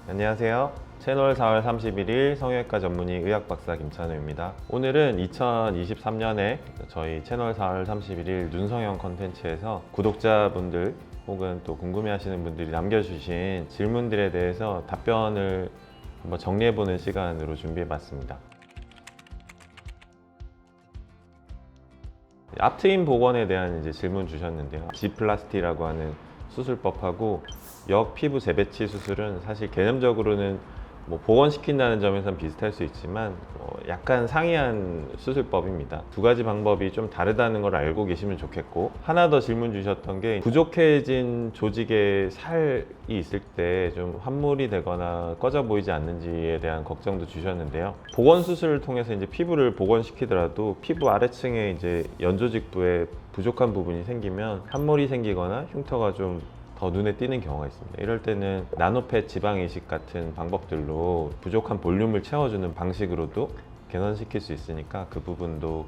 안녕하세요. 채널 4월 31일 성형외과 전문의 의학박사 김찬우입니다. 오늘은 2023년에 저희 채널 4월 31일 눈성형 컨텐츠에서 구독자분들 혹은 또 궁금해하시는 분들이 남겨주신 질문들에 대해서 답변을 한번 정리해보는 시간으로 준비해봤습니다. 앞트임 복원에 대한 질문 주셨는데요. G플라스티라고 하는 수술법하고 역 피부 재배치 수술은 사실 개념적으로는 복원시킨다는 점에서는 비슷할 수 있지만 약간 상이한 수술법입니다. 두 가지 방법이 좀 다르다는 걸 알고 계시면 좋겠고, 하나 더 질문 주셨던 게 부족해진 조직에 살이 있을 때 좀 함몰이 되거나 꺼져 보이지 않는지에 대한 걱정도 주셨는데요. 복원 수술을 통해서 피부를 복원시키더라도 피부 아래층에 연조직부에 부족한 부분이 생기면 함몰이 생기거나 흉터가 좀 더 눈에 띄는 경우가 있습니다. 이럴 때는 나노펫 지방 이식 같은 방법들로 부족한 볼륨을 채워주는 방식으로도 개선시킬 수 있으니까 그 부분도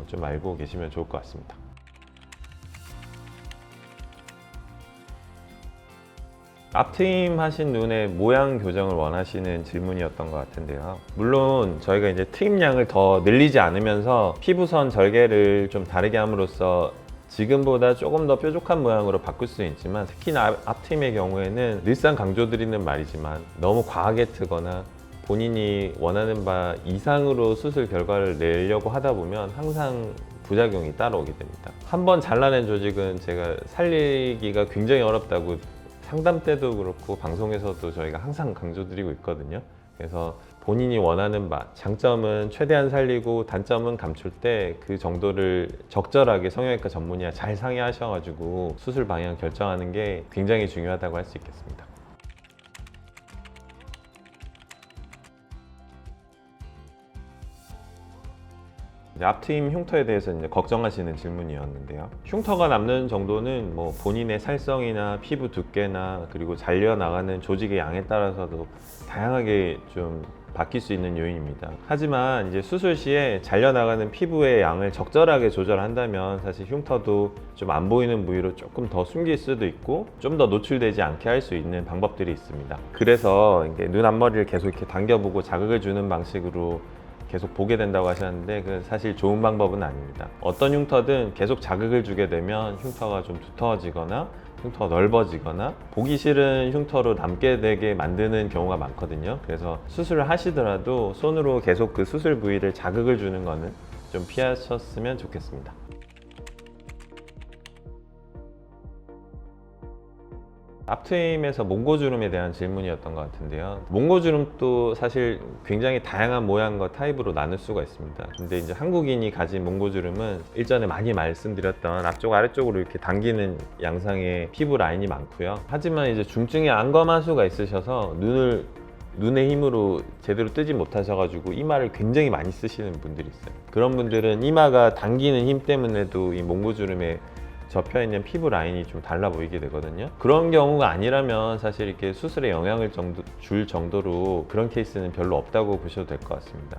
좀 알고 계시면 좋을 것 같습니다. 앞트임 하신 눈의 모양 교정을 원하시는 질문이었던 것 같은데요. 물론 저희가 트임량을 더 늘리지 않으면서 피부선 절개를 좀 다르게 함으로써 지금보다 조금 더 뾰족한 모양으로 바꿀 수는 있지만, 특히나 앞트임의 경우에는 늘상 강조드리는 말이지만 너무 과하게 트거나 본인이 원하는 바 이상으로 수술 결과를 내려고 하다 보면 항상 부작용이 따라오게 됩니다. 한번 잘라낸 조직은 제가 살리기가 굉장히 어렵다고 상담 때도 그렇고 방송에서도 저희가 항상 강조드리고 있거든요. 그래서 본인이 원하는 바, 장점은 최대한 살리고 단점은 감출 때 그 정도를 적절하게 성형외과 전문의와 잘 상의하셔가지고 수술 방향 결정하는 게 굉장히 중요하다고 할 수 있겠습니다. 앞트임 흉터에 대해서 걱정하시는 질문이었는데요. 흉터가 남는 정도는 본인의 살성이나 피부 두께나 그리고 잘려나가는 조직의 양에 따라서도 다양하게 좀 바뀔 수 있는 요인입니다. 하지만 수술 시에 잘려나가는 피부의 양을 적절하게 조절한다면 사실 흉터도 좀 안 보이는 부위로 조금 더 숨길 수도 있고 좀 더 노출되지 않게 할 수 있는 방법들이 있습니다. 그래서 눈 앞머리를 계속 이렇게 당겨보고 자극을 주는 방식으로 계속 보게 된다고 하셨는데, 그 사실 좋은 방법은 아닙니다. 어떤 흉터든 계속 자극을 주게 되면 흉터가 좀 두터워지거나 흉터가 넓어지거나 보기 싫은 흉터로 남게 되게 만드는 경우가 많거든요. 그래서 수술을 하시더라도 손으로 계속 그 수술 부위를 자극을 주는 거는 좀 피하셨으면 좋겠습니다. 앞트임에서 몽고주름에 대한 질문이었던 것 같은데요. 몽고주름도 사실 굉장히 다양한 모양과 타입으로 나눌 수가 있습니다. 근데 한국인이 가진 몽고주름은 일전에 많이 말씀드렸던 앞쪽 아래쪽으로 이렇게 당기는 양상의 피부 라인이 많고요. 하지만 중증의 안검하수가 있으셔서 눈의 힘으로 제대로 뜨지 못하셔가지고 이마를 굉장히 많이 쓰시는 분들이 있어요. 그런 분들은 이마가 당기는 힘 때문에도 이 몽고주름에 접혀있는 피부 라인이 좀 달라 보이게 되거든요. 그런 경우가 아니라면 사실 이렇게 수술에 영향을 줄 정도로 그런 케이스는 별로 없다고 보셔도 될 것 같습니다.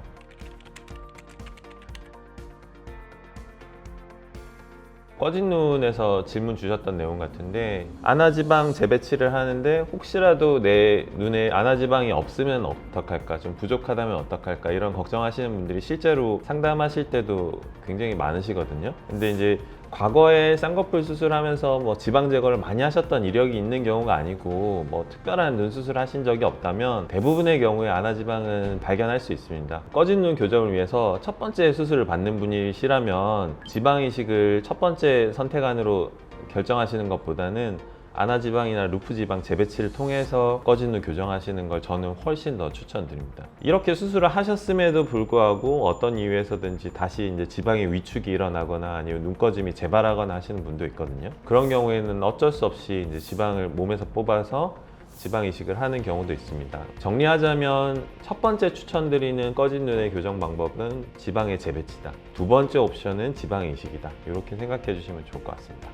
꺼진 눈에서 질문 주셨던 내용 같은데, 안아지방 재배치를 하는데 혹시라도 내 눈에 안아지방이 없으면 어떡할까, 좀 부족하다면 어떡할까, 이런 걱정하시는 분들이 실제로 상담하실 때도 굉장히 많으시거든요. 근데 과거에 쌍꺼풀 수술하면서 지방 제거를 많이 하셨던 이력이 있는 경우가 아니고 특별한 눈 수술 하신 적이 없다면 대부분의 경우에 안아지방은 발견할 수 있습니다. 꺼진 눈 교정을 위해서 첫 번째 수술을 받는 분이시라면 지방 이식을 첫 번째 선택안으로 결정하시는 것보다는 안아지방이나 루프지방 재배치를 통해서 꺼진 눈 교정하시는 걸 저는 훨씬 더 추천드립니다. 이렇게 수술을 하셨음에도 불구하고 어떤 이유에서든지 다시 지방의 위축이 일어나거나 아니면 눈꺼짐이 재발하거나 하시는 분도 있거든요. 그런 경우에는 어쩔 수 없이 지방을 몸에서 뽑아서 지방 이식을 하는 경우도 있습니다. 정리하자면 첫 번째 추천드리는 꺼진 눈의 교정 방법은 지방의 재배치다. 두 번째 옵션은 지방 이식이다. 이렇게 생각해 주시면 좋을 것 같습니다.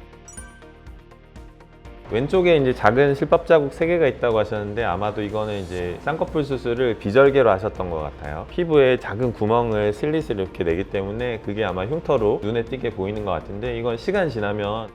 왼쪽에 작은 실밥 자국 3개가 있다고 하셨는데, 아마도 이거는 쌍꺼풀 수술을 비절개로 하셨던 것 같아요. 피부에 작은 구멍을 슬릿을 이렇게 내기 때문에 그게 아마 흉터로 눈에 띄게 보이는 것 같은데, 이건 시간 지나면